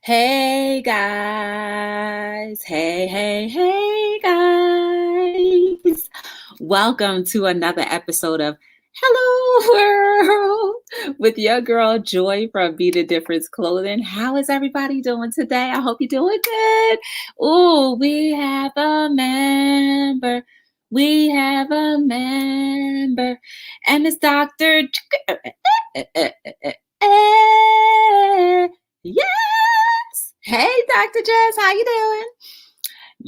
Hey guys. Hey guys. Welcome to another episode of Hello World with your girl Joy from Be the Difference Clothing. How is everybody doing today? I hope you're doing good. Oh, we have a member. We have a member. And it's Dr. Yes. Hey, Dr. Jess, how you doing?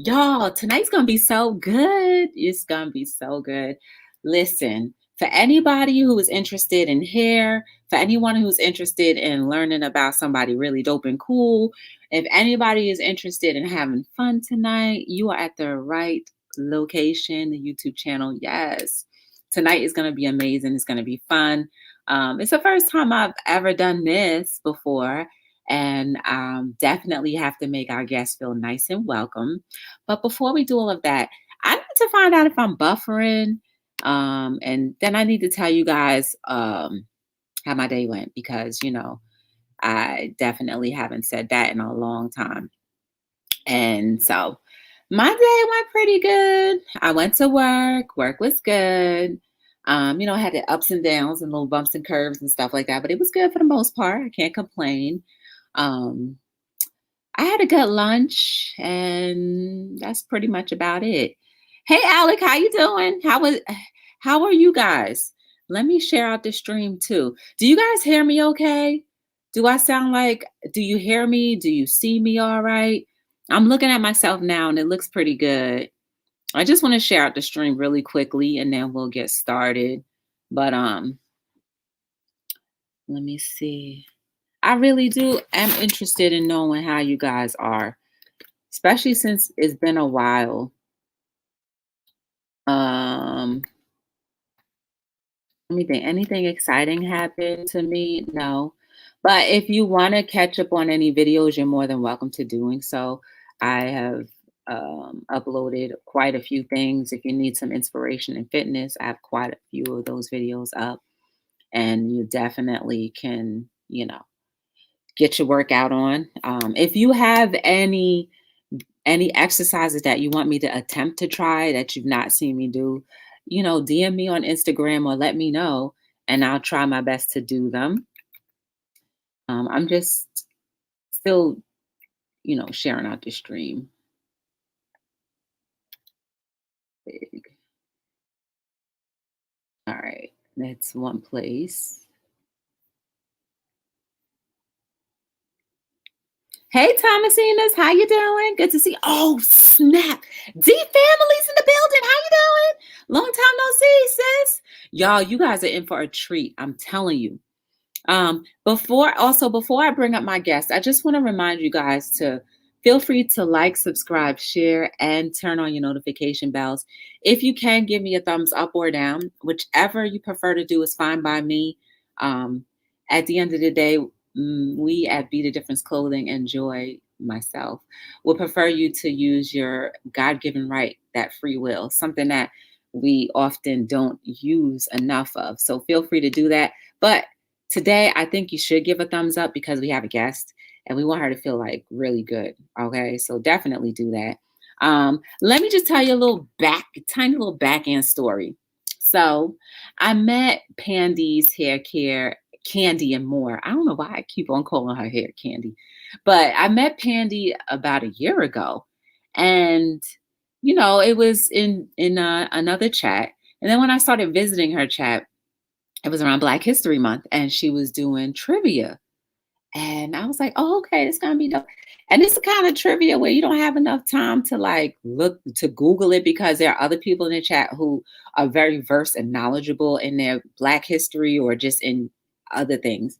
Y'all, tonight's gonna be so good. It's gonna be so good. Listen, for anybody who is interested in hair, for anyone who's interested in learning about somebody really dope and cool, if anybody is interested in having fun tonight, you are at the right location, the YouTube channel. Yes. Tonight is gonna be amazing. It's gonna be fun. It's the first time I've ever done this before, and definitely have to make our guests feel nice and welcome. But before we do all of that, I need to find out if I'm buffering. And then I need to tell you guys how my day went because, I definitely haven't said that in a long time. And so my day went pretty good. I went to work. Work was good. I had the ups and downs and little bumps and curves and stuff like that, but it was good for the most part. I can't complain. Um, I had a good lunch, and that's pretty much about it. Hey, Alec, how you doing? How are you guys? Let me share out the stream too. Do you guys hear me okay? Do I sound like, do you hear me? Do you see me all right? I'm looking at myself now and it looks pretty good. I just want to share out the stream really quickly and then we'll get started. But let me see. I really am interested in knowing how you guys are, especially since it's been a while. Um, Let me think. Anything exciting happened to me? No. But if you want to catch up on any videos, you're more than welcome to doing so. I have uploaded quite a few things. If you need some inspiration in fitness, I have quite a few of those videos up, and you definitely can, get your workout on. If you have any exercises that you want me to attempt to try that you've not seen me do, DM me on Instagram or let me know, and I'll try my best to do them. I'm just still, sharing out the stream. Big. All right, that's one place. Hey, Thomasinus, how you doing? Good to see. Oh, snap. D Family's in the building. How you doing? Long time no see, sis. Y'all, you guys are in for a treat. I'm telling you. Before I bring up my guest, I just want to remind you guys to feel free to like, subscribe, share, and turn on your notification bells. If you can, give me a thumbs up or down. Whichever you prefer to do is fine by me. At the end of the day, we at Be the Difference Clothing enjoy myself would prefer you to use your God-given right, that free will, something that we often don't use enough of. So feel free to do that. But today, I think you should give a thumbs up because we have a guest and we want her to feel like really good. Okay, so definitely do that. Let me just tell you a tiny little back end story. So I met Pandy's hair care, Candy and more. I don't know why I keep on calling her hair Candy, but I met Pandy about a year ago, and it was in another chat. And then when I started visiting her chat, it was around Black History Month, and she was doing trivia. And I was like, oh, okay, it's gonna be dope. And it's the kind of trivia where you don't have enough time to look to Google it because there are other people in the chat who are very versed and knowledgeable in their Black history or just in other things.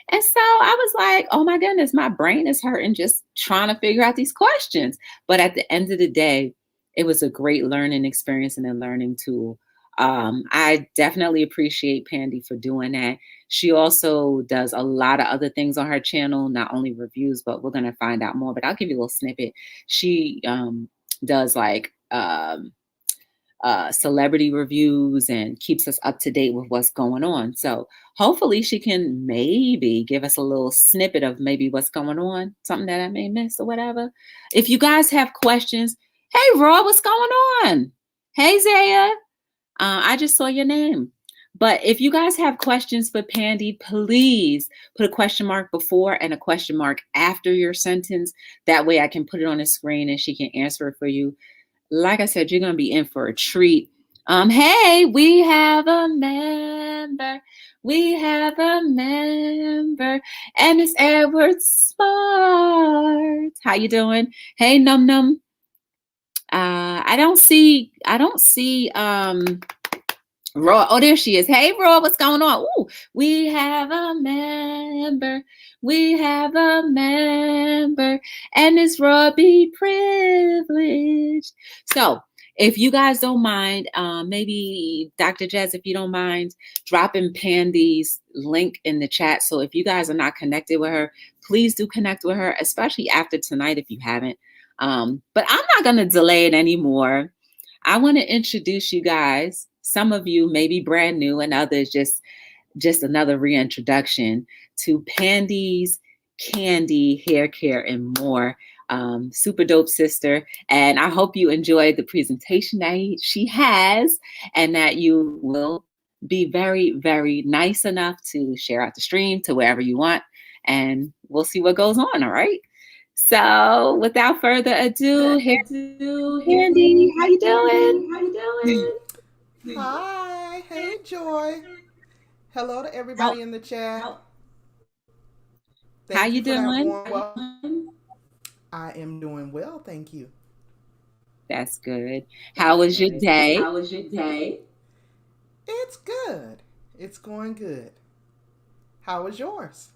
And so I was like, oh my goodness, my brain is hurting just trying to figure out these questions. But at the end of the day, it was a great learning experience and a learning tool. I definitely appreciate Pandy for doing that. She also does a lot of other things on her channel, not only reviews, but we're going to find out more. But I'll give you a little snippet. She does celebrity reviews and keeps us up to date with what's going on. So hopefully she can maybe give us a little snippet of maybe what's going on, something that I may miss or whatever. If you guys have questions, hey Raw, what's going on? Hey Zaya, I just saw your name. But if you guys have questions for Pandy, please put a question mark before and a question mark after your sentence. That way I can put it on the screen and she can answer it for you. Like I said, you're going to be in for a treat. Hey, we have a member. We have a member. And it's Edward Smart. How you doing? Hey, Num Num. I don't see Raw. Oh, there she is. Hey, Raw, what's going on? Ooh, we have a member. We have a member. And it's Robbie Privileged. So if you guys don't mind, maybe Dr. Jazz, if you don't mind, dropping Pandy's link in the chat. So if you guys are not connected with her, please do connect with her, especially after tonight if you haven't. But I'm not going to delay it anymore. I want to introduce you guys. Some of you may be brand new and others just another reintroduction to Pandy's Candy Hair Care and More. Super dope sister. And I hope you enjoyed the presentation that she has and that you will be very, very nice enough to share out the stream to wherever you want. And we'll see what goes on. All right. So without further ado, here's Pandy. How you doing? Hi. Hey, Joy. Hello to everybody in the chat. How you doing? I am doing well, thank you. That's good. How was your day? It's good. It's going good. How was yours?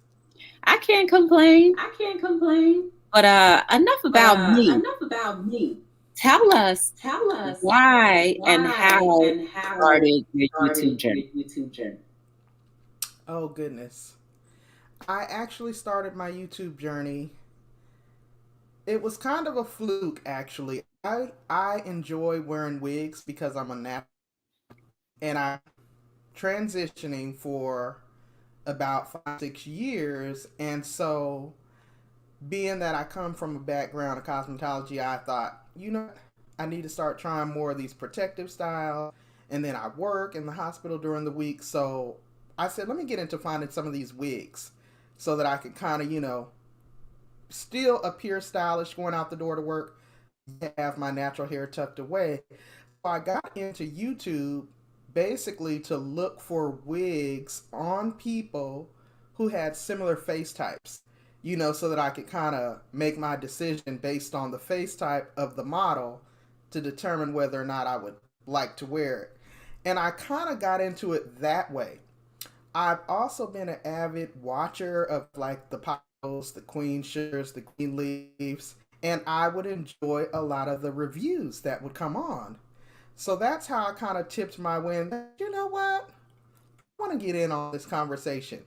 I can't complain. But enough about me. Tell us why and how you started your YouTube journey. Oh, goodness. I actually started my YouTube journey. It was kind of a fluke, actually. I enjoy wearing wigs because I'm a natural, and I'm transitioning for about 5, 6 years, and so being that I come from a background of cosmetology, I thought, I need to start trying more of these protective styles. And then I work in the hospital during the week, so I said, let me get into finding some of these wigs so that I could kind of, still appear stylish going out the door to work, have my natural hair tucked away. So I got into YouTube basically to look for wigs on people who had similar face types, so that I could kind of make my decision based on the face type of the model to determine whether or not I would like to wear it. And I kind of got into it that way. I've also been an avid watcher of like the Pops, the Queen Sugars, the Queen Leaves, and I would enjoy a lot of the reviews that would come on. So that's how I kind of tipped my wind. You know what? I want to get in on this conversation.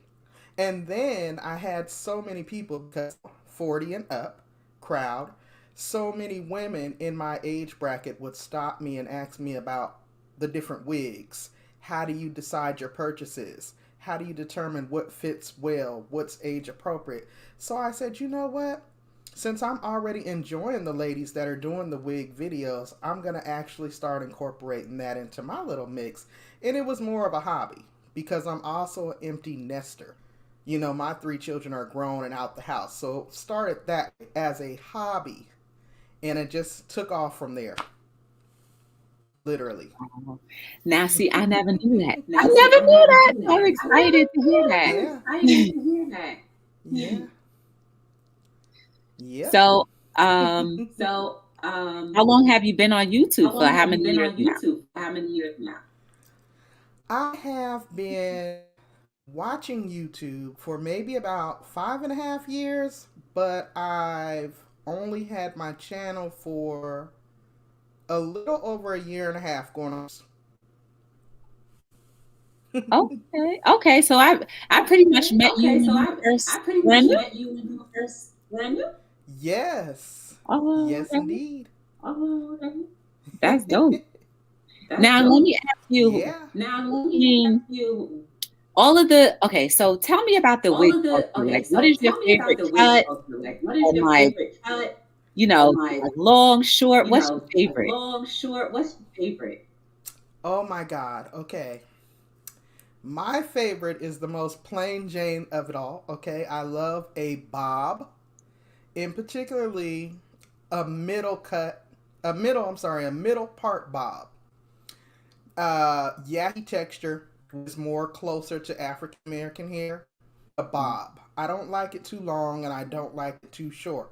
And then I had so many people, because 40 and up crowd, so many women in my age bracket would stop me and ask me about the different wigs. How do you decide your purchases? How do you determine what fits well? What's age appropriate? So I said, you know what? Since I'm already enjoying the ladies that are doing the wig videos, I'm going to actually start incorporating that into my little mix. And it was more of a hobby because I'm also an empty nester. My 3 children are grown and out the house. So it started that as a hobby. And it just took off from there. Literally. Now, see, I never knew that. I never knew that. I'm excited to hear that. Yeah. Yeah. So, how long have you been on YouTube for? How many years now? I have been watching YouTube for maybe about 5.5 years, but I've only had my channel for a little over 1.5 years going on. Okay. So I pretty much met you when you first brand new. Yes. Oh, yes, indeed. Oh, that's dope. Now let me ask you. Yeah. All of the okay. So tell me about the wig culture. Like, what is your favorite cut? And like, like long, short. What's your favorite? Oh my God. Okay. My favorite is the most plain Jane of it all. Okay. I love a bob, in particularly a middle cut, a middle part bob. Yaki texture is more closer to African American hair. A bob. I don't like it too long and I don't like it too short.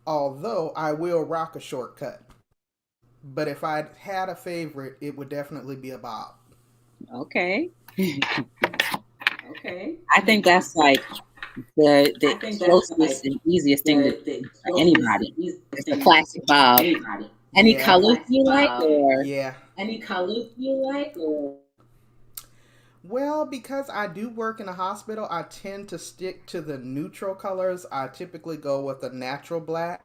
Although I will rock a shortcut. But if I had a favorite, it would definitely be a bob. Okay. I think that's like the closest and easiest thing to do for anybody. It's a classic bob. Any Yeah. colors you like, or Yeah. Well, because I do work in a hospital, I tend to stick to the neutral colors. I typically go with a natural black.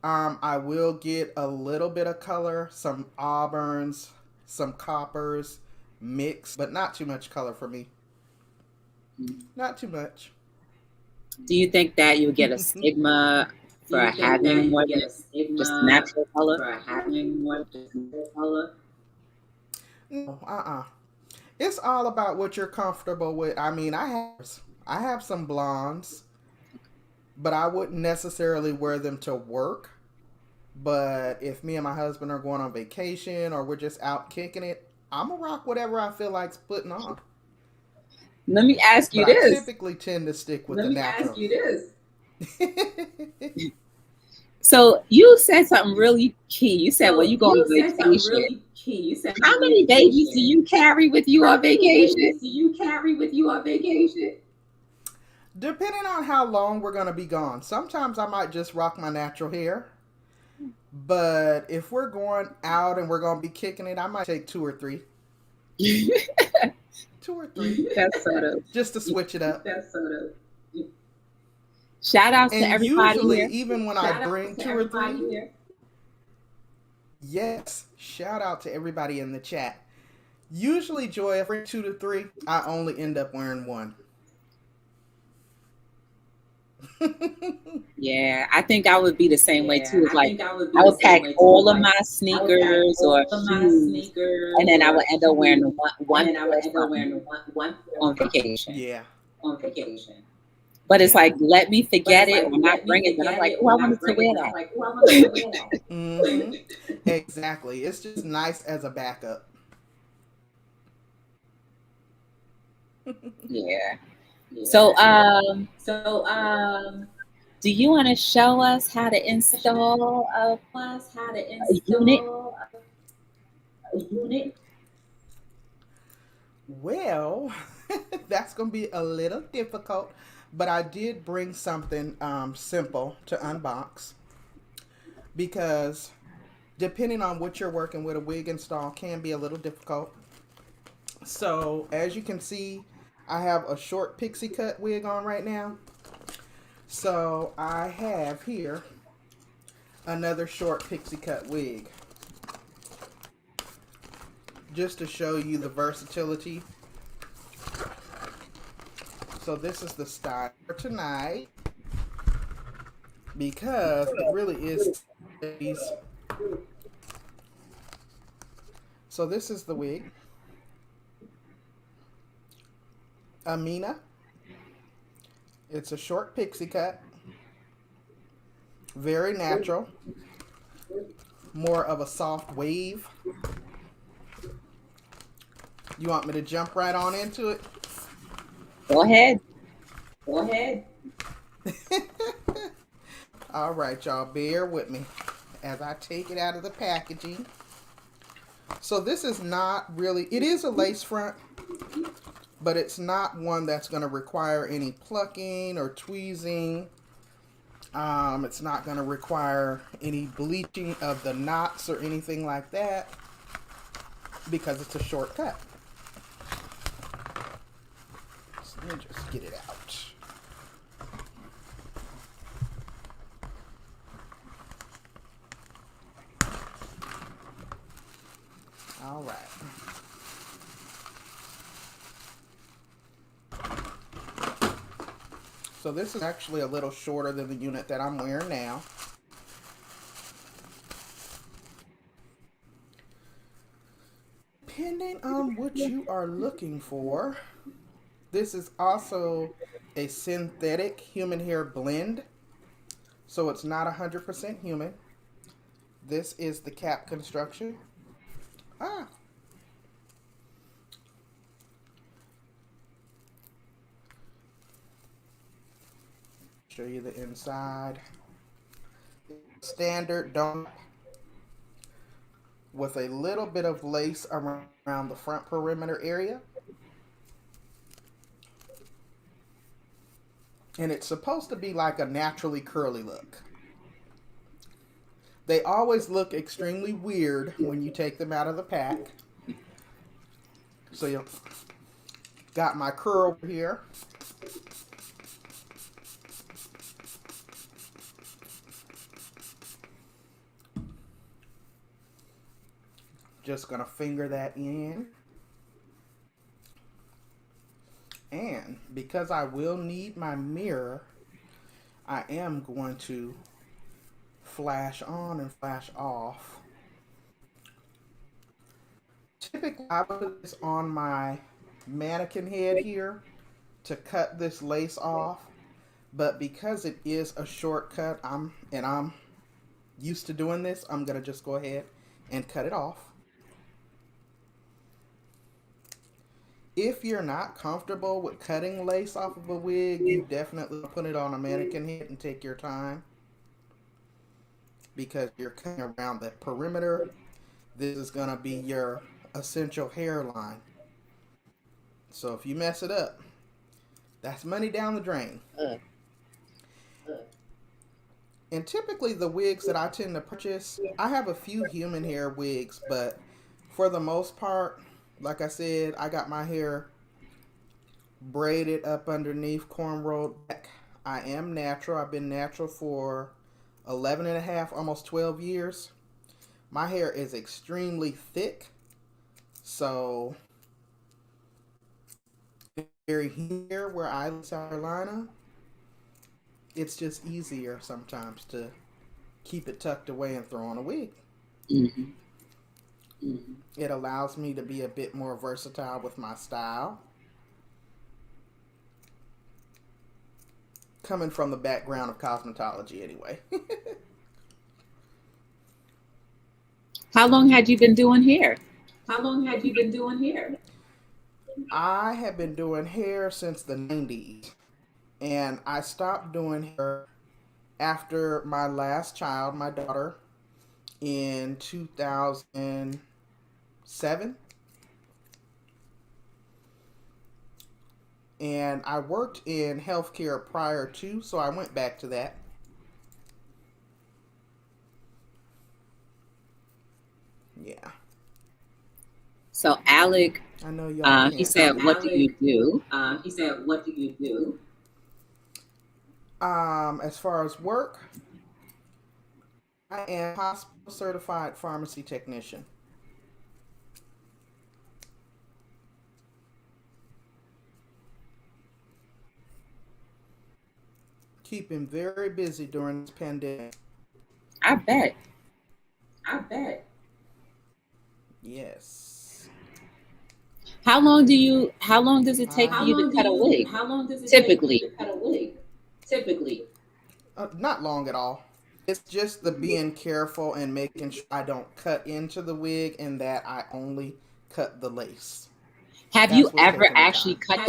I will get a little bit of color, some auburns, some coppers, mix, but not too much color for me. Not too much. do you think that you get a stigma for having more than just a natural color? No, It's all about what you're comfortable with. I mean, I have some blondes, but I wouldn't necessarily wear them to work. But if me and my husband are going on vacation or we're just out kicking it, I'm gonna rock whatever I feel like putting on. Let me ask you But I this. typically tend to stick with the natural. So you said something really key. You said when you go on vacation, how many babies do you carry with you on vacation? Depending on how long we're gonna be gone, sometimes I might just rock my natural hair. But if we're going out and we're gonna be kicking it, I might take two or three. Two or three. That's sort of. Just to switch it up. Shout outs to And everybody usually, here. even when I bring two or three, yes, shout out to everybody in the chat. Usually, Joy, if I bring two to three, I only end up wearing one. Yeah, I think I would be the same way too. It's like I would pack all of my sneakers or shoes, and then I would end up wearing one pair or something on vacation. Yeah. But it's like, let me forget it or not bring it. Then I'm like, oh, I wanted to wear that. Mm-hmm. Exactly. It's just nice as a backup. Yeah. So, do you want to show us how to install a unit? Well, that's going to be a little difficult, but I did bring something simple to unbox because depending on what you're working with, a wig install can be a little difficult. So, as you can see, I have a short pixie cut wig on right now. So, I have here another short pixie cut wig. Just to show you the versatility. So this is the style for tonight because it really is. So this is the wig. Amina. It's a short pixie cut. Very natural. More of a soft wave. You want me to jump right on into it? Go ahead. All right, y'all, bear with me as I take it out of the packaging. So this is not really, it is a lace front, but it's not one that's going to require any plucking or tweezing. It's not going to require any bleaching of the knots or anything like that because it's a shortcut. So let me just get it out. All right. So this is actually a little shorter than the unit that I'm wearing now. Depending on what you are looking for, this is also a synthetic human hair blend. So it's not 100% human. This is the cap construction. Ah. Show you the inside. Standard donut with a little bit of lace around the front perimeter area. And it's supposed to be like a naturally curly look. They always look extremely weird when you take them out of the pack. So you got my curl here. Just gonna finger that in. And because I will need my mirror, I am going to flash on and flash off. Typically, I put this on my mannequin head here to cut this lace off. But because it is a shortcut, I'm used to doing this, I'm gonna just go ahead and cut it off. If you're not comfortable with cutting lace off of a wig, you definitely put it on a mannequin head and take your time, because you're cutting around the perimeter. This is gonna be your essential hairline. So if you mess it up, that's money down the drain. And typically the wigs that I tend to purchase, I have a few human hair wigs, but for the most part, like I said, I got my hair braided up underneath, cornrowed back. I am natural. I've been natural for 11 and a half, almost 12 years. My hair is extremely thick, so very here where I live in South Carolina, it's just easier sometimes to keep it tucked away and throw on a wig. Mm-hmm. Mm-hmm. It allows me to be a bit more versatile with my style. Coming from the background of cosmetology anyway. How long had you been doing hair? I have been doing hair since the 90s. And I stopped doing hair after my last child, my daughter, in 2007. And I worked in healthcare prior to, so I went back to that. Yeah. So Alec, I know y'all he can't said, see. "What do you do?" As far as work, I am hospital certified pharmacy technician. Keeping very busy during this pandemic. I bet. Yes. How long does it take for you to cut a wig? Typically. Not long at all. It's just the being careful and making sure I don't cut into the wig and that I only cut the lace. Have That's you what's ever taking the actually time.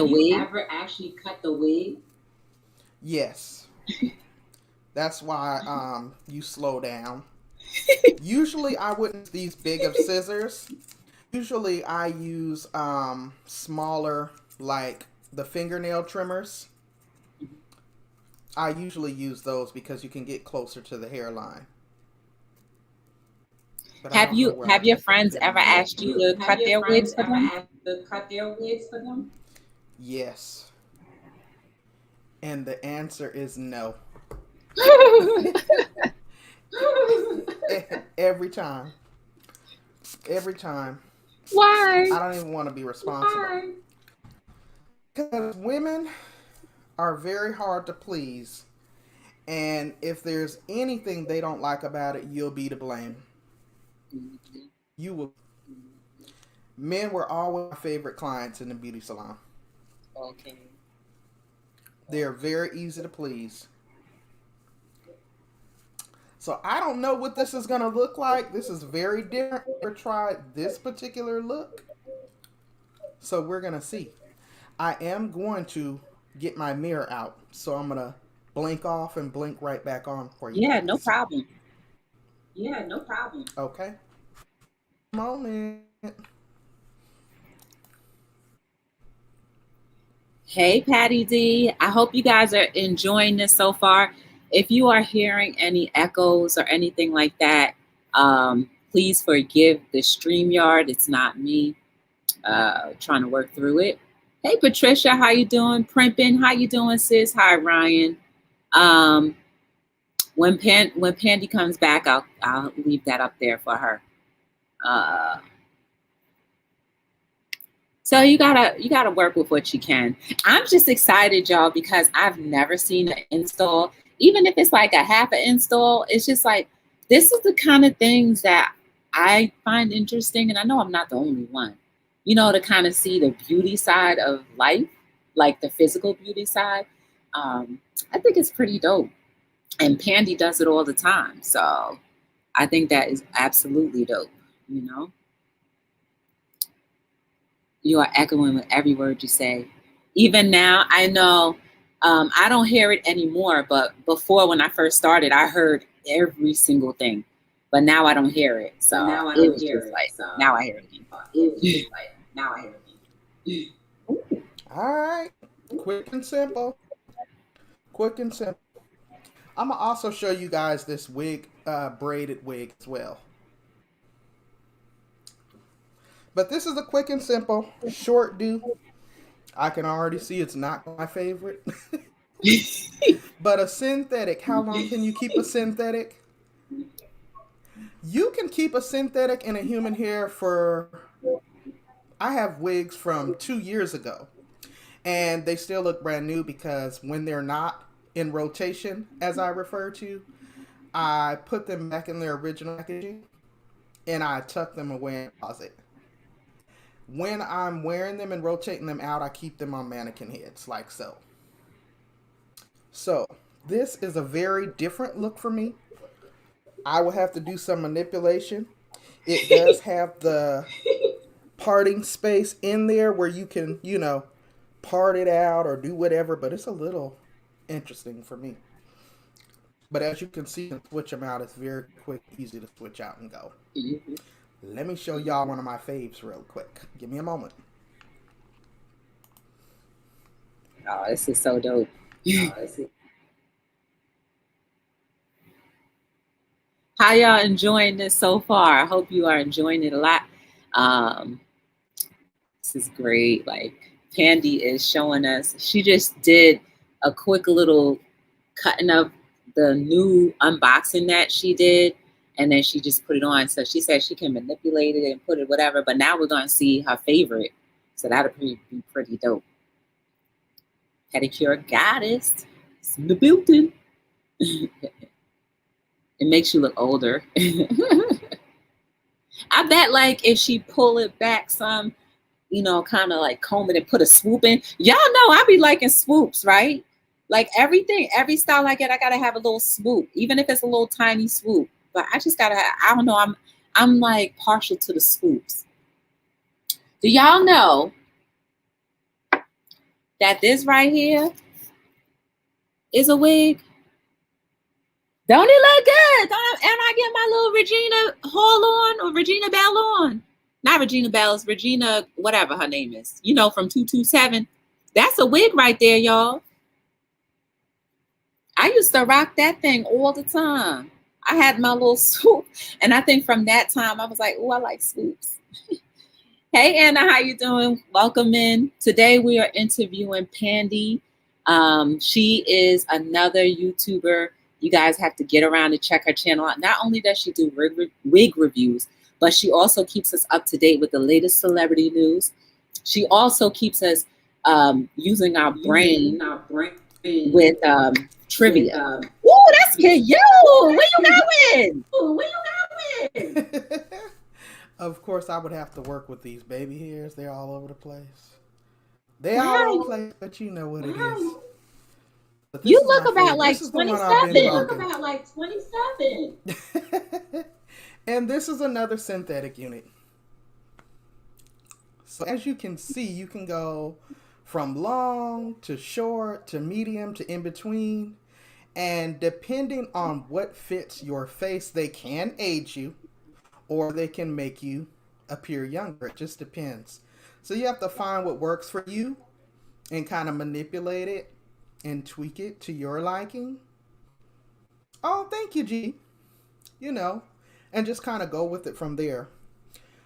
cut the wig? Yes. That's why you slow down. Usually I wouldn't use these big of scissors. Usually I use smaller, like the fingernail trimmers. I usually use those because you can get closer to the hairline. But Have your friends ever asked you to cut their wigs for them? Yes. And the answer is no. Every time. Every time. Why? I don't even want to be responsible. Because women, are very hard to please. And if there's anything they don't like about it, you'll be to blame. You will. Men were always my favorite clients in the beauty salon. Okay. They're very easy to please. So I don't know what this is going to look like. This is very different. I've never tried this particular look. So we're going to see. I am going to get my mirror out. So I'm going to blink off and blink right back on for you. Yeah, guys. no problem. Yeah, no problem. Okay. Moment. Hey, Patty D. I hope you guys are enjoying this so far. If you are hearing any echoes or anything like that, please forgive the StreamYard. It's not me trying to work through it. Hey, Patricia, how you doing? Primpin, how you doing, sis? Hi, Ryan. When Pandy comes back, I'll leave that up there for her. So you gotta work with what you can. I'm just excited, y'all, because I've never seen an install. Even if it's like a half an install, it's just like, this is the kind of things that I find interesting. And I know I'm not the only one, you know, to kind of see the beauty side of life, like the physical beauty side. I think it's pretty dope. And Pandy does it all the time. So I think that is absolutely dope, you know? You are echoing with every word you say. Even now, I know I don't hear it anymore, but before when I first started, I heard every single thing. But now I don't hear it. So now I don't hear it. Now I hear it again. Now I hear it again. All right. Quick and simple. Quick and simple. I'm going to also show you guys this wig, braided wig as well. But this is a quick and simple, short do. I can already see it's not my favorite. But a synthetic, how long can you keep a synthetic? You can keep a synthetic in a human hair for, I have wigs from 2 years ago. And they still look brand new because when they're not in rotation, as I refer to, I put them back in their original packaging and I tuck them away in the closet. When I'm wearing them and rotating them out, I keep them on mannequin heads, like so. So, this is a very different look for me. I will have to do some manipulation. It does have the parting space in there where you can, you know, part it out or do whatever, but it's a little interesting for me. But as you can see, switch them out. It's very quick, easy to switch out and go. Mm-hmm. Let me show y'all one of my faves real quick. Give me a moment. Oh, this is so dope. How y'all enjoying this so far? I hope you are enjoying it a lot. This is great. Like, Pandy is showing us. She just did a quick little cutting of the new unboxing that she did. And then she just put it on. So she said she can manipulate it and put it whatever. But now we're going to see her favorite. So that'll be pretty dope. Pedicure goddess. It's in the building. It makes you look older. I bet like if she pull it back some, you know, kind of like comb it and put a swoop in. Y'all know I be liking swoops, right? Like everything, every style I get, I got to have a little swoop. Even if it's a little tiny swoop. But I just gotta, I don't know, I'm like partial to the swoops. Do y'all know that this right here is a wig? Don't it look good? And I get my little Regina Hall on or Regina Bell on. Not Regina Bell, it's Regina, whatever her name is. You know, from 227. That's a wig right there, y'all. I used to rock that thing all the time. I had my little swoop, and I think from that time I was like, "Oh, I like swoops." Hey, Anna, how you doing? Welcome in. Today we are interviewing Pandy. She is another YouTuber. You guys have to get around and check her channel out. Not only does she do wig reviews, but she also keeps us up to date with the latest celebrity news. She also keeps us using our brain with trivia. Ooh, that's cute. Yo, where you going? Of course, I would have to work with these baby hairs. They're all over the place. They all over Wow, the place, but you know what it is. But you this is look my about favorite. like This is the one I've been 27. rocking. You look about like 27. And this is another synthetic unit. So as you can see, you can go from long to short to medium to in between. And depending on what fits your face, they can age you or they can make you appear younger. It just depends. So you have to find what works for you and kind of manipulate it and tweak it to your liking. Oh, thank you, G. You know, and just kind of go with it from there.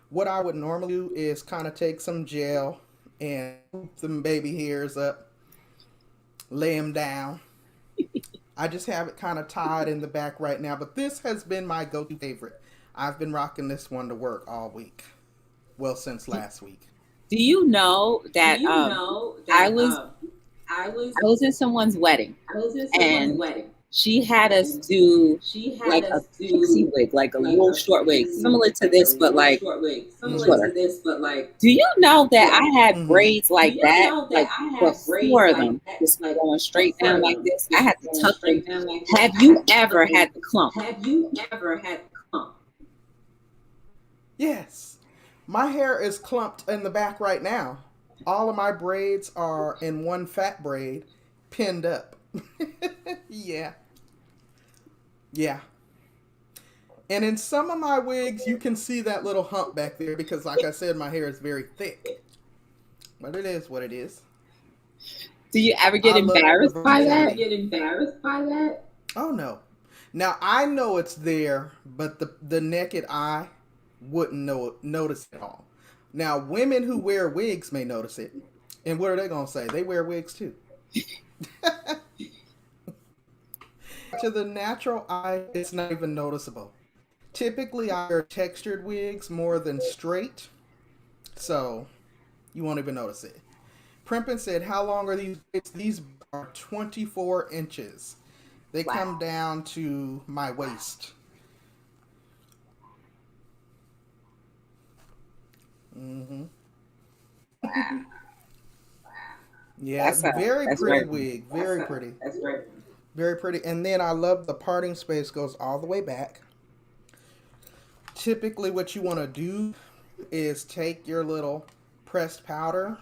What I would normally do is kind of take some gel and swoop them baby hairs up, lay them down. I just have it kind of tied in the back right now, but this has been my go-to favorite. I've been rocking this one to work all week. Well, since last week. Do you know that I was I was in someone's wedding and she had us do like a pixie wig, like a little short wig, similar to this, but like shorter. Do you know that I had braids like that, like before them, just going straight down like this? I had to tuck them. Have you ever had the clump? Yes. My hair is clumped in the back right now. All of my braids are in one fat braid, pinned up. Yeah. Yeah. And in some of my wigs, you can see that little hump back there because, like I said, my hair is very thick. But it is what it is. Do you ever get I love the embarrassed by that? versatility. Oh, no. Now, I know it's there, but the naked eye wouldn't notice it at all. Now, women who wear wigs may notice it. And what are they going to say? They wear wigs too. To the natural eye, it's not even noticeable. Typically, I wear textured wigs more than straight, so you won't even notice it. Primpin said, how long are these wigs? These are 24 inches. They Wow. come down to my waist. Mm-hmm. Wow. Yeah, very That's pretty very wig. Very pretty. Very pretty. And then I love the parting space goes all the way back. Typically what you want to do is take your little pressed powder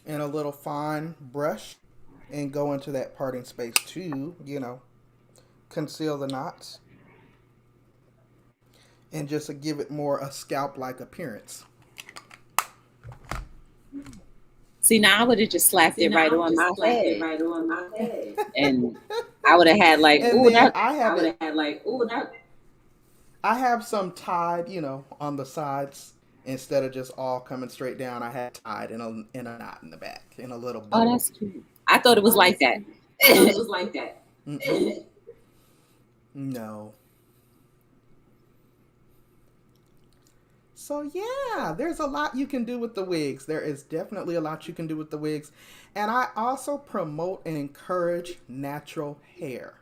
and a little fine brush and go into that parting space to, conceal the knots and just to give it more a scalp-like appearance. See, now I would have just slapped it right on my head. And I would have had like, And ooh, then that I have some tied, on the sides instead of just all coming straight down. I had tied in a knot in the back in a little bow. oh, that's cute. I thought it was like that. Mm-mm. No. So yeah, there's a lot you can do with the wigs. There is definitely a lot you can do with the wigs. And I also promote and encourage natural hair.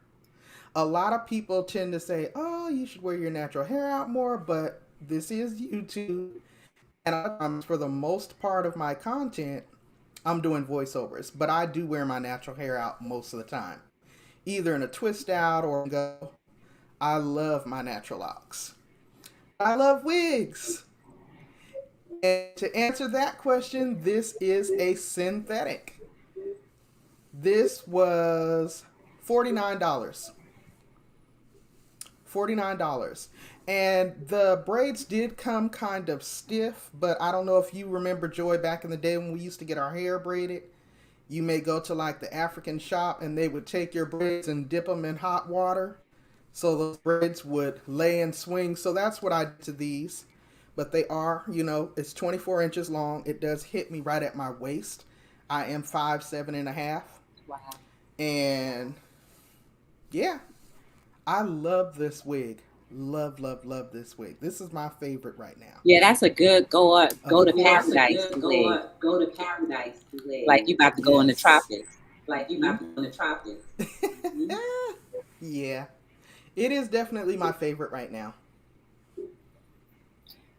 A lot of people tend to say, oh, you should wear your natural hair out more, but this is YouTube. And for the most part of my content, I'm doing voiceovers. But I do wear my natural hair out most of the time. Either in a twist out or go. I love my natural locks. I love wigs. And to answer that question, this is a synthetic. This was $49. $49. And the braids did come kind of stiff, but I don't know if you remember, Joy, back in the day when we used to get our hair braided. You may go to like the African shop and they would take your braids and dip them in hot water. So those braids would lay and swing. So that's what I did to these. But they are, it's 24 inches long. It does hit me right at my waist. I am 5'7.5". Wow. And yeah, I love this wig. Love this wig. This is my favorite right now. Yeah, that's a good Of go to course, paradise wig. Go to paradise Like wig. you about to go in the yes. tropics. Like you Mhm. about to go in the tropics. Mhm. Yeah, it is definitely my favorite right now.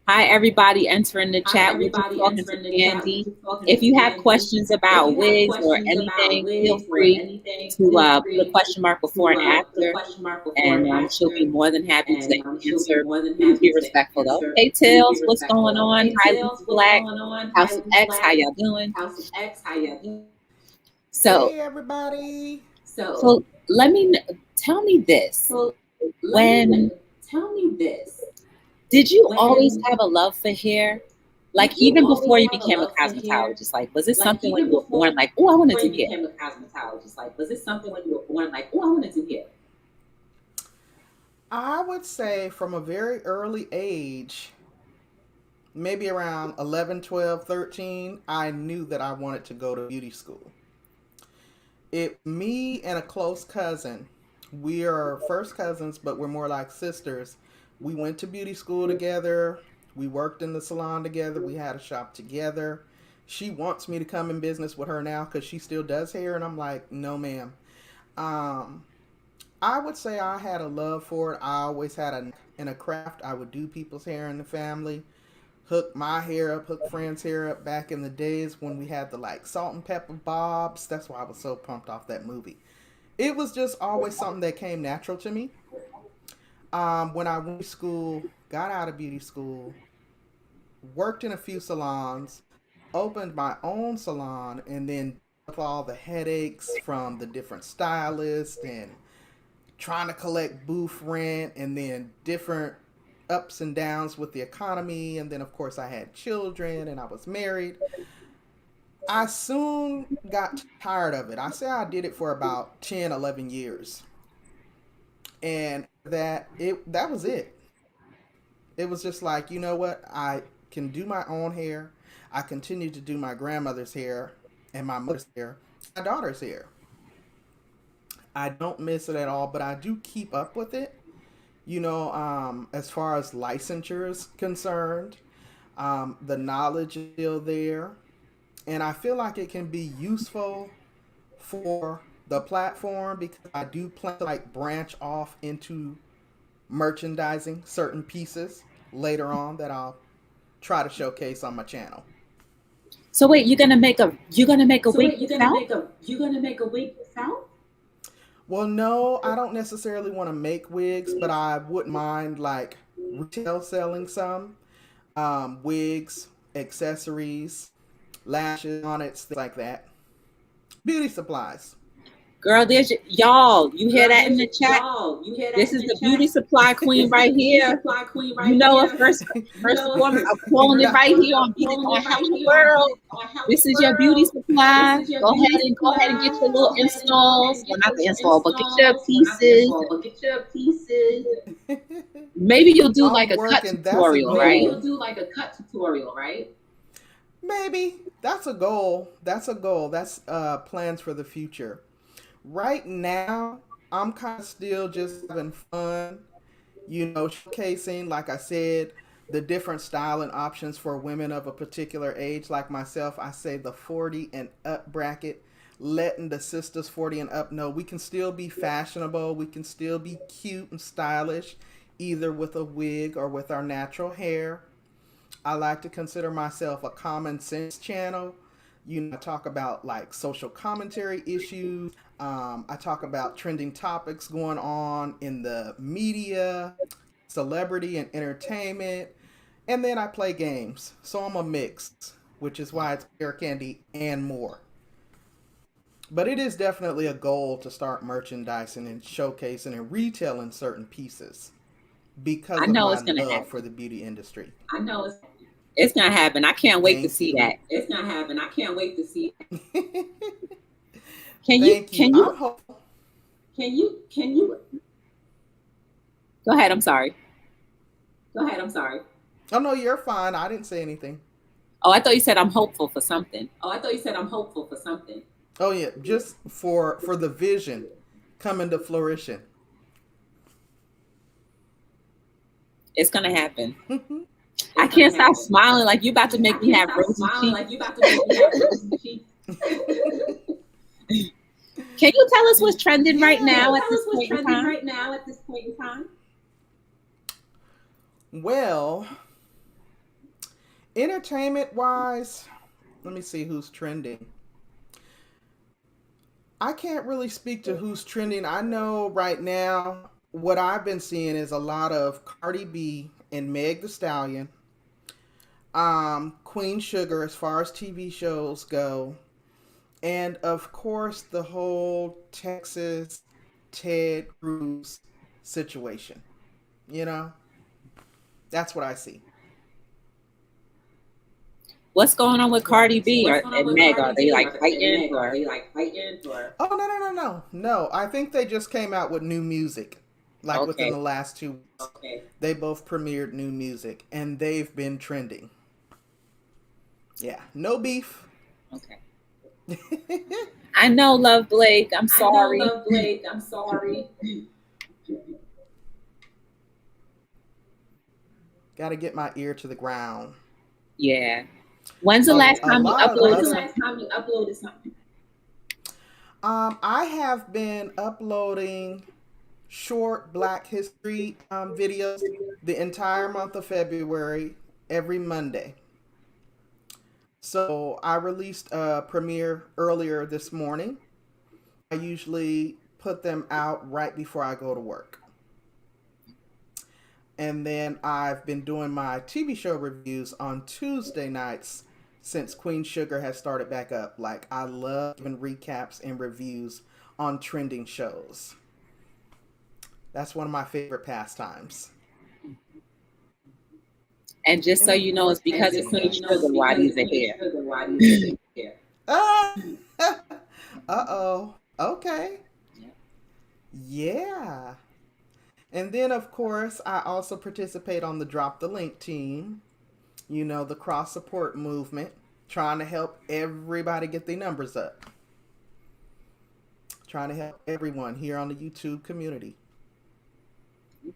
Hi, everybody entering the Hi, chat. We're just everybody talking to entering the chat. We're Candy. just talking If to you have Candy. questions If about you have wigs or questions about anything, feel wigs or free anything, to feel put a free question mark before to and put a after, question mark before and and she'll be after, more than happy to and she'll be answer. more than Please be happy to respectful, though. answer. Hey, Please be Tails, what's respectful, going though. on? Hey, Hi, Lucy Tails, what's Black, going on? House Hi, of Lucy X, how Black, y'all doing? House of X. How y'all doing? So, Hey, everybody. So, so tell me this. so let me When tell me this. did you always When have a love for hair? Like did you even before always you have a became a love for hair? cosmetologist, like was it Like something when even you were before born, like, oh, I want to you do hair? became a cosmetologist, like was it something when you were born, like, oh, I want to do hair? I would say from a very early age, maybe around 11, 12, 13, I knew that I wanted to go to beauty school. It me and a close cousin. We are first cousins, but we're more like sisters. We went to beauty school together. We worked in the salon together. We had a shop together. She wants me to come in business with her now because she still does hair, and I'm like, no, ma'am. Um, I would say I had a love for it. I always had a in a craft. I would do people's hair in the family, hook my hair up, hook friends' hair up back in the days when we had the like salt and pepper bobs. That's why I was so pumped off that movie. It was just always something that came natural to me. When I went to school, got out of beauty school, worked in a few salons, opened my own salon, and then with all the headaches from the different stylists and trying to collect booth rent and then different ups and downs with the economy, and then of course I had children and I was married. I soon got tired of it. I say I did it for about 10, 11 years. And that was it. It was just like, you know what? I can do my own hair. I continue to do my grandmother's hair and my mother's hair, my daughter's hair. I don't miss it at all, but I do keep up with it. As far as licensure is concerned, the knowledge is still there, and I feel like it can be useful for the platform because I do plan to like branch off into merchandising certain pieces later on that I'll try to showcase on my channel. So wait, you're gonna make a So wig wait, yourself? you gonna make a wig yourself? Well, no, I don't necessarily want to make wigs, but I wouldn't mind like retail selling some wigs, accessories, lashes, bonnets, things like that. Beauty supplies. Girl, y'all. You hear Girl, that in the chat? y'all, you hear that This in is the the beauty chat? supply This queen is the right beauty here. supply queen You right know her here. You first and know foremost. her I'm calling it right here I'm on calling on it right Hello here World. on Hello This is your beauty World. This supply. is your Go beauty ahead and supply. get your little Go ahead and installs. Well, get not your the little install, but get your installs. Well, not the pieces. install, but get your pieces. Maybe you'll do like I'm a cut working. That's a tutorial, Maybe right? you'll goal. do like a cut tutorial, right? Maybe that's a goal. That's a goal. That's plans for the future. Right now, I'm kind of still just having fun, showcasing, like I said, the different style and options for women of a particular age. Like myself, I say the 40 and up bracket, letting the sisters 40 and up know we can still be fashionable, we can still be cute and stylish, either with a wig or with our natural hair. I like to consider myself a common sense channel. I talk about like social commentary issues. I talk about trending topics going on in the media, celebrity and entertainment, and then I play games. So I'm a mix, which is why it's Bear Candy and more. But it is definitely a goal to start merchandising and showcasing and retailing certain pieces I because of know my it's gonna love for happen. the beauty industry. I know It's gonna happen. I can't wait to Thank see you. that. it's gonna happen. I can't wait to see. Can you Thank you. can I'm you hopeful. Can you go ahead? I'm sorry. go ahead? I'm sorry. Oh no, you're fine. I didn't say anything. Oh, I thought you said I'm hopeful for something. Oh, I thought you said I'm hopeful for something. Oh yeah, just for the vision coming to fruition. It's gonna happen. I It's can't gonna stop happen. smiling like you about to I make me can't have stop rosy smiling cheeks. like you about to make me have rosy cheeks. Can you tell us what's trending Yeah. right Can you now at tell this us what's point in trending time? right now at this point in time? Well, entertainment wise, let me see who's trending. I can't really speak to who's trending. I know right now what I've been seeing is a lot of Cardi B and Meg the Stallion, Queen Sugar as far as TV shows go, and of course the whole Texas Ted Cruz situation. You know, that's what I see. What's going on with Cardi B What's or going on and with Meg? Are Cardi they B like and fighting Meg? Are or they like fighting or? Oh no! I think they just came out with new music, like within okay? the last 2 weeks. Okay. They both premiered new music, and they've been trending. Yeah, no beef. Okay. I know, Love Blake. I'm I know, sorry. Love Blake. I'm sorry. Got to get my ear to the ground. Yeah. When's the last A time you lot of uploaded When's the other. last time you uploaded something? I have been uploading short Black History videos the entire month of February every Monday. So I released a premiere earlier this morning. I usually put them out right before I go to work. And then I've been doing my TV show reviews on Tuesday nights since Queen Sugar has started back up. Like, I love giving recaps and reviews on trending shows. That's one of my favorite pastimes. And just And so of you know, it's course, because of So Queen dancing. you know, Sugar it's why because these of are Queen here. Sugar why these are here. Ah! Uh-oh. Okay. Yeah. And then, of course, I also participate on the Drop the Link team. You know, the cross support movement, trying to help everybody get their numbers up. Trying to help everyone here on the YouTube community.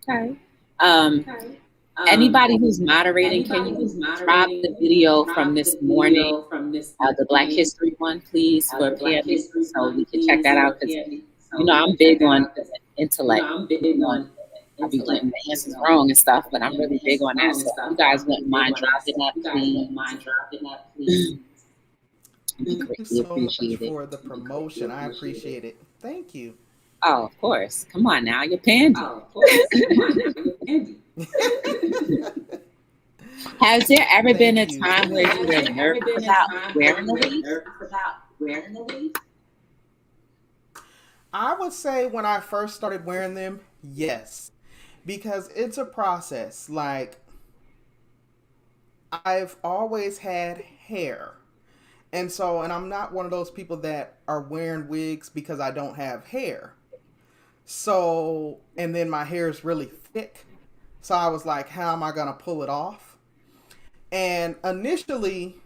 Okay. Um, Okay. Anybody who's moderating, can Anybody you who's drop moderating, the can you video from drop this the morning, video from this the Black morning, History one, please, for the Black Pammy, History so we one, can check please, that for out? Because Pammy, you so know we I'm can check big that on out. Because intellect. I'm big on I be intellect. getting the answers wrong and stuff, but I'm Getting really the big answers on that. wrong and So if stuff, you but guys I'm really wouldn't big mind on that. So dropping if that, you guys wouldn't please, mind dropping that, please. it'd be Thank you greatly so much appreciated. for the promotion. I appreciate it. Thank you. Oh, of course. Come on now, you're Pandy. Oh, of course. Come on now, you're Andy. Has there ever been a Thank you. time where Yeah. you were Has there ever nervous been a about time where wearing you the were weave? nervous about wearing the weave? I would say when I first started wearing them, yes. Because it's a process. Like, I've always had hair. And I'm not one of those people that are wearing wigs because I don't have hair. So, and then my hair is really thick. So I was like, how am I going to pull it off? And initially,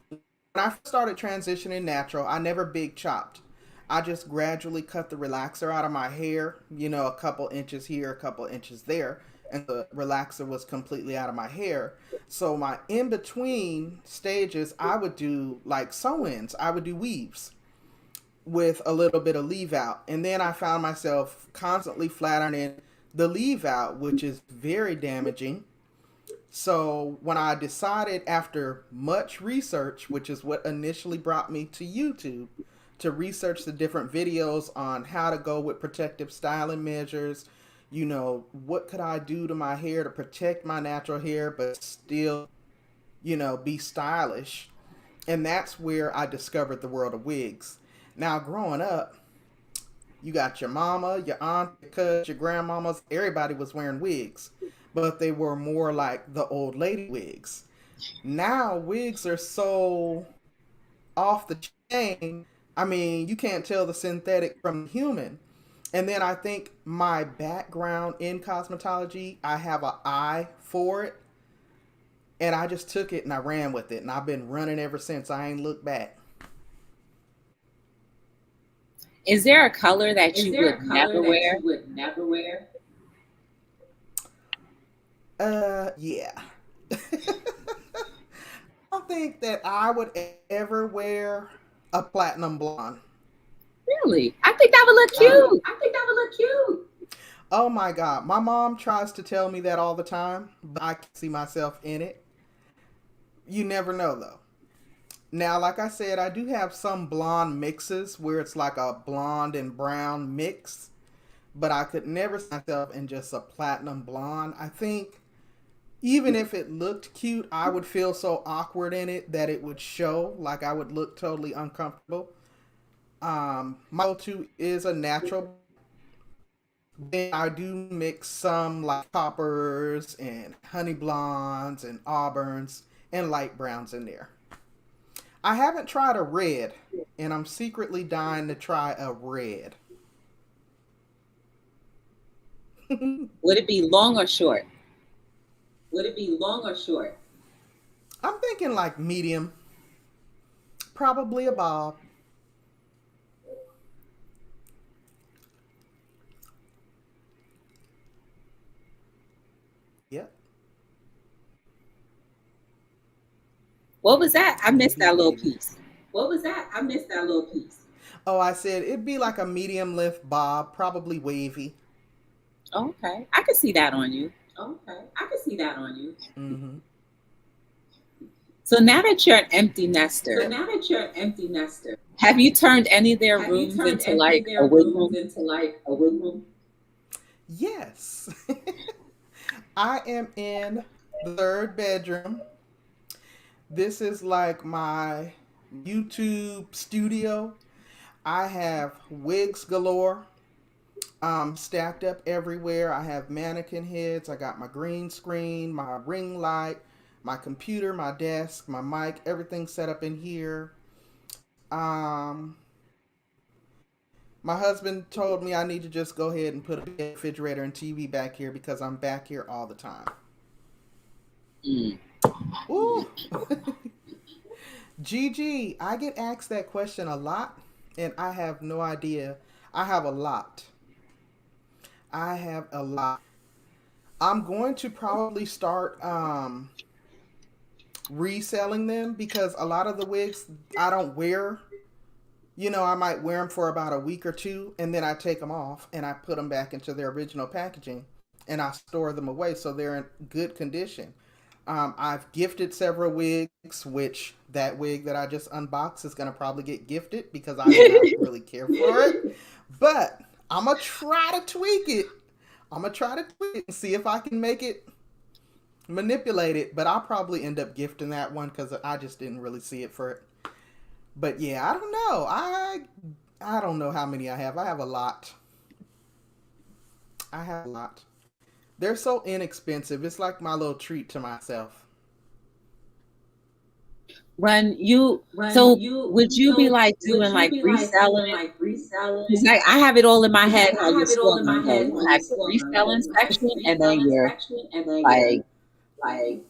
when I first started transitioning natural, I never big chopped. I just gradually cut the relaxer out of my hair, you know, a couple inches here, a couple inches there, and the relaxer was completely out of my hair. So my in between stages, I would do like sew ins, I would do weaves with a little bit of leave out. And then I found myself constantly flattering the leave out, which is very damaging. So when I decided after much research, which is what initially brought me to YouTube, to research the different videos on how to go with protective styling measures, you know, what could I do to my hair to protect my natural hair but still, you know, be stylish. And that's where I discovered the world of wigs. Now, growing up, you got your mama, your aunt, your cousin, your grandmamas, everybody was wearing wigs, but they were more like the old lady wigs. Now wigs are so off the chain. I mean, you can't tell the synthetic from the human. And then I think my background in cosmetology, I have an eye for it. And I just took it and I ran with it. And I've been running ever since. I ain't looked back. Is there a color that Is you there would a color never that wear? you would never wear? Yeah. I don't think that I would ever wear a platinum blonde. Really? I think that would look Really? cute. I think that would look cute. Oh my God. My mom tries to tell me that all the time, but I can see myself in it. You never know though. Now, like I said, I do have some blonde mixes where it's like a blonde and brown mix, but I could never see myself in just a platinum blonde. I think even if it looked cute, I would feel so awkward in it that it would show, like I would look totally uncomfortable. My go-to is a natural. Then I do mix some like coppers and honey blondes and auburns and light browns in there. I haven't tried a red, and I'm secretly dying to try a red. I'm Would it be long or short? Would it be long or short? thinking like medium, probably a bob. Yep, What was that? I missed maybe, that little maybe. piece. What was that? I missed that little piece. Oh, I said it'd be like a medium lift bob, probably wavy. Oh, okay. I could see that on you. Okay, I can see that on you. Mm-hmm. So now that you're an empty So nester, now that you're an empty nester, have you turned any of their have you rooms turned into any like of a their wig rooms room? into like a wig room? Yes. I am in the third bedroom. This is like my YouTube studio. I have wigs galore, stacked up everywhere. I have mannequin heads. I got my green screen, my ring light, my computer, my desk, my mic, everything set up in here. Um, my husband told me I need to just go ahead and put a refrigerator and TV back here because I'm back here all the time. Mm. Ooh. Gigi, I get asked that question a lot, and I have no idea. I have a lot. I have a lot. I'm going to probably start reselling them because a lot of the wigs I don't wear. You know, I might wear them for about a week or two, and then I take them off and I put them back into their original packaging, and I store them away so they're in good condition. I've gifted several wigs, which that wig that I just unboxed is going to probably get gifted because I do not really care for it. But I'm going to try to tweak it. I'm going to try to tweak it and see if I can make it manipulate it. But I'll probably end up gifting that one because I just didn't really see it for it. But yeah, I don't know. I don't know how many I have. I have a lot. I have a lot. They're so inexpensive. It's like my little treat to myself. When you When so you would you be so like would doing you like be like reselling doing it? like reselling Because it? like I have it all in my Because head like how I your have it all store in gonna my go. head You how your have your store gonna go. reselling You have section your and then reselling your section and then your like like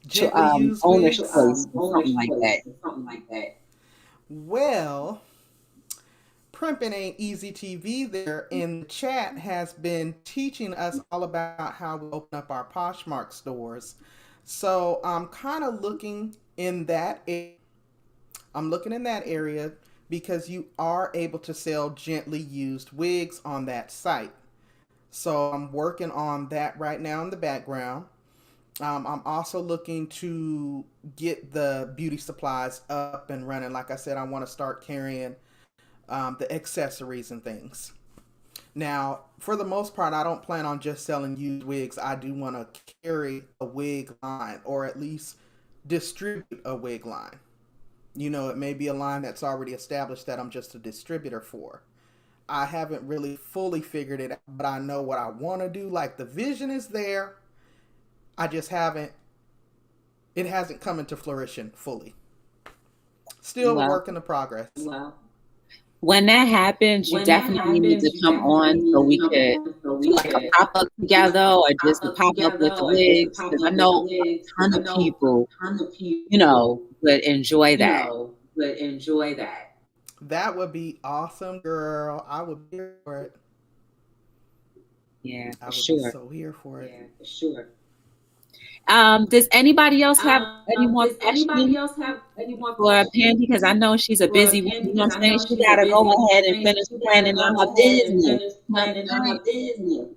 Gently used owner's wigs. choice or something owner's like that. choice or something like that. Well, Primping Ain't Easy TV there in the chat has been teaching us all about how we open up our Poshmark stores. So I'm kind of looking in that area. I'm looking in that area because you are able to sell gently used wigs on that site. So I'm working on that right now in the background. I'm also looking to get the beauty supplies up and running. Like I said, I want to start carrying the accessories and things. Now, for the most part, I don't plan on just selling used wigs. I do want to carry a wig line or at least distribute a wig line. You know, it may be a line that's already established that I'm just a distributor for. I haven't really fully figured it out, but I know what I want to do. Like the vision is there. I just haven't, it hasn't come into fruition fully. Still a Well, work in the progress. Well, when that happens, you when that definitely need to happens, you come definitely on need so to we come could on so do we like a could pop up do like together a or pop just a up pop up together with the or just a wigs. pop Because I up with the know wigs. a ton I of know people, a ton of you people, know, would enjoy you that. know, would enjoy that. That would be awesome, girl. I would be here for it. Yeah, I for would be sure. so here for it. Yeah, for sure. Does anybody else have any more Does questions anybody else have any more for questions Pandy? Because I know she's a for busy woman. Candy? You know what Because I'm I saying? know She she's a gotta busy go ahead and woman. finish She gotta planning on her go ahead and business. finish You know what planning I'm on saying? her business.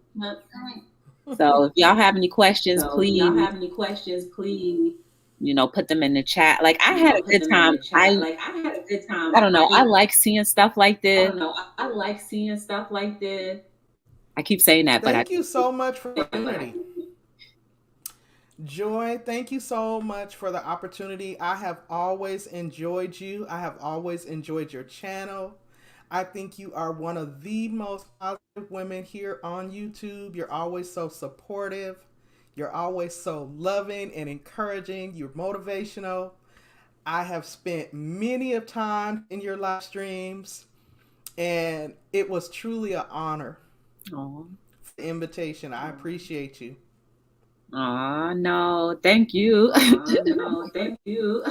So if y'all have any questions, So if y'all please, have any questions, please, put them in the chat. Like I had a put good them in time. the chat. Like I had a good time. I don't know. I like seeing stuff like I this. don't know. I like seeing stuff like this. I keep saying that, but Thank you so much for the opportunity. Joy, thank you so much for the opportunity. I have always enjoyed you. I have always enjoyed your channel. I think you are one of the most positive women here on YouTube. You're always so supportive. You're always so loving and encouraging. You're motivational. I have spent many of time in your live streams, and it was truly an honor. Aww. For the invitation. I appreciate you. Aw, no, thank you. No, thank you.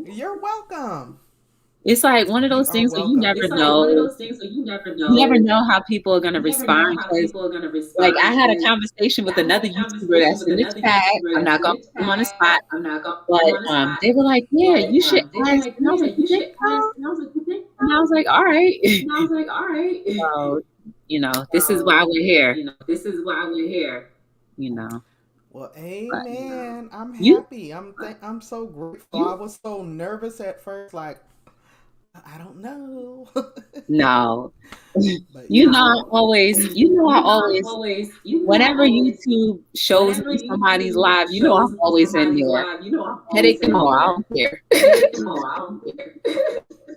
You're welcome. It's like one of those things where you never It's like know. one of those things where you never know. You never know how people are going to You never know respond. how Because, people are going to like, respond. I had a conversation with another YouTuber that's in the chat. I'm not going to put them on the spot. I'm not going to But put them on the spot. they were like, yeah, you should They were ask. like, And I was yeah, like, you you think should ask. so? And I was like, you think so? And I was like, all right. And I was like, all right. So, this is why we're here. This is why we're here. Well, amen. But, I'm happy. I'm so grateful. I was so nervous at first, like I don't know. No. But I always, whenever YouTube shows me somebody's live, I'm always in there. Headache and all, I don't care.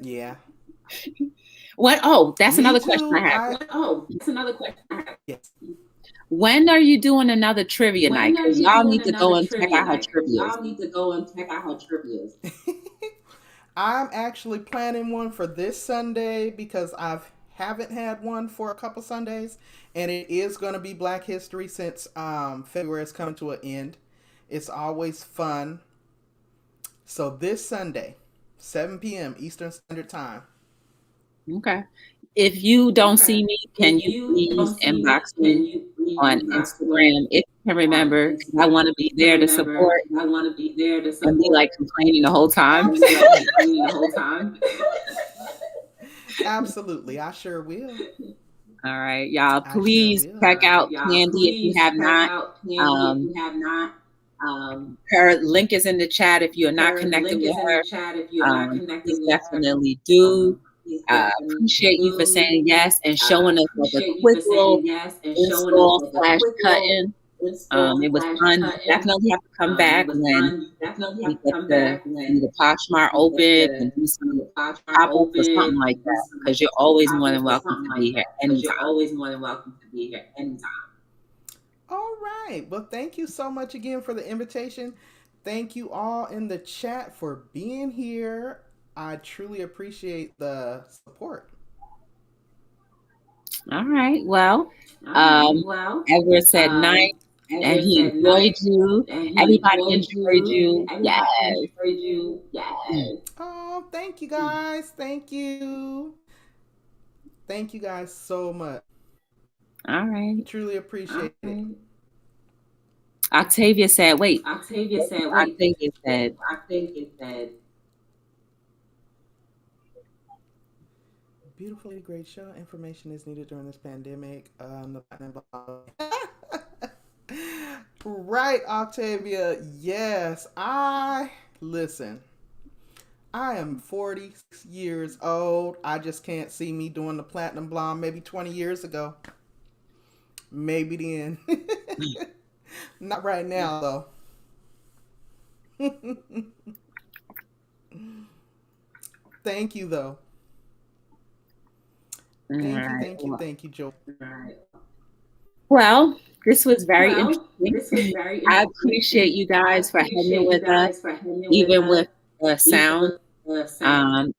Yeah. What? Oh, that's another question I have. Yes. When are you doing another trivia night? Because y'all need to go and check out her trivia. I'm actually planning one for this Sunday because I haven't had one for a couple Sundays, and it is going to be Black History since February is coming to an end. It's always fun. So this Sunday, 7 p.m. Eastern Standard Time. Okay. If you don't see me, can you please inbox me on Instagram if you can remember? Because I want to be there to support. And be like complaining the whole time. Absolutely. I sure will. All right, y'all. Please check out Candy if you have not. Her link is in the chat if you are not connected with her. Please definitely do. Appreciate you for saying yes and showing us like a quick little install/cutting. It was fun. You definitely have to come back when we get the Poshmark open and do some pop-up or something like that, because you're always more than welcome to be here anytime. All right. Well, thank you so much again for the invitation. Thank you all in the chat for being here. I truly appreciate the support. All right. Well, Edward said night. And he enjoyed you. Everybody enjoyed you. Yes. Oh, thank you guys. Thank you. Thank you guys so much. All right. Truly appreciate it. Octavia said, wait. Octavia said, beautifully great show. Information is needed during this pandemic. Right, Octavia. Yes, listen. I am 46 years old. I just can't see me doing the platinum blonde maybe 20 years ago. Maybe then. Not right now, though. Thank you, though. Thank you, Joe. Well, this was very interesting. I appreciate you guys for hanging with us, even with the sound. StreamYard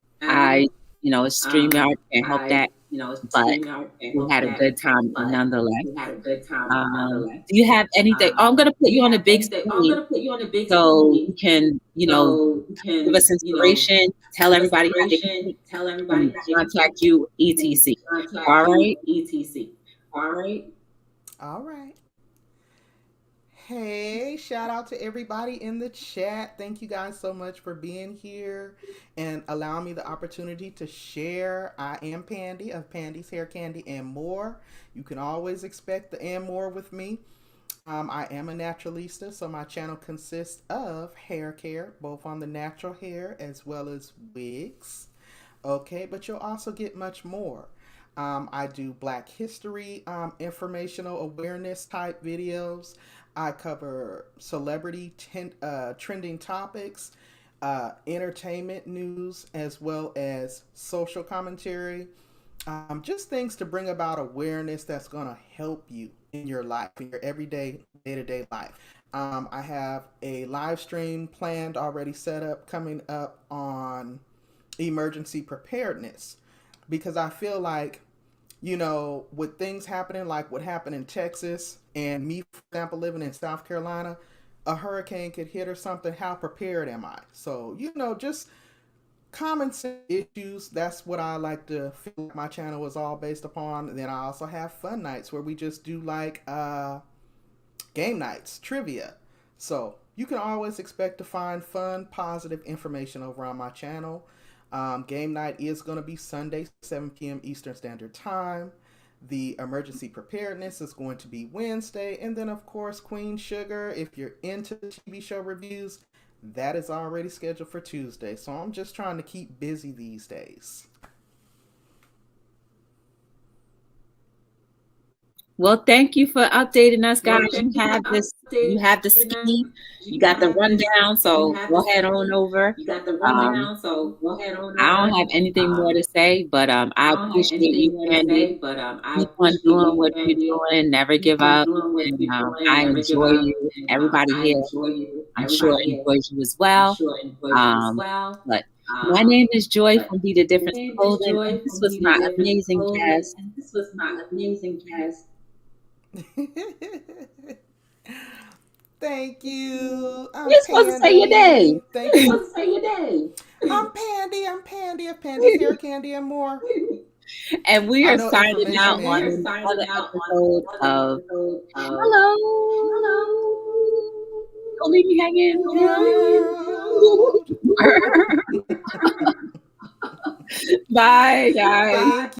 can't help that, but we had a good time nonetheless. Do you have anything? I'm going to put you on a big screen so you can, give us inspiration, tell everybody how they can contact you, etc. All right? All right. Hey, shout out to everybody in the chat. Thank you guys so much for being here and allowing me the opportunity to share. I am Pandy of Pandy's Hair Candy and More. You can always expect the and more with me. I am a naturalista, so my channel consists of hair care, both on the natural hair as well as wigs. Okay, but you'll also get much more. I do Black History informational awareness type videos. I cover trending topics, entertainment news, as well as social commentary. Just things to bring about awareness that's going to help you in your life, in your everyday, day to day life. I have a live stream planned already set up coming up on emergency preparedness because I feel like, with things happening like what happened in Texas and me, for example, living in South Carolina, a hurricane could hit or something. How prepared am I? So, just common sense issues. That's what I like to feel like my channel is all based upon. And then I also have fun nights where we just do like game nights, trivia. So you can always expect to find fun, positive information over on my channel. Game night is going to be Sunday, 7 p.m. Eastern Standard Time. The emergency preparedness is going to be Wednesday. And then, of course, Queen Sugar, if you're into TV show reviews, that is already scheduled for Tuesday. So I'm just trying to keep busy these days. Well, thank you for updating us, guys. You have the ski, you got the rundown, so go ahead on over. You got the rundown, so go ahead on over. I don't have anything more to say, but I appreciate you, Candy. I Keep on appreciate doing you, what you're Candy. doing, never give Keep on up. doing what And you're doing, I never give enjoy up. you. And Everybody I here, enjoy you. I'm sure, Everybody here, enjoys you as I'm well. sure enjoys you as well. But my name is Joy But from Be the my Difference name is Clothing, Joy and this from was Be the my Difference amazing Clothing, cast. and this was my amazing cast. Thank you. I'm You're supposed to say your day. Thank you. Let's say your day. I'm Pandy of Pandy's Hair Candy and More. And we I are know signing information out is- on We are signing another out episode on of episode of Hello. Hello. Don't leave me hanging. World. Bye, guys. Thank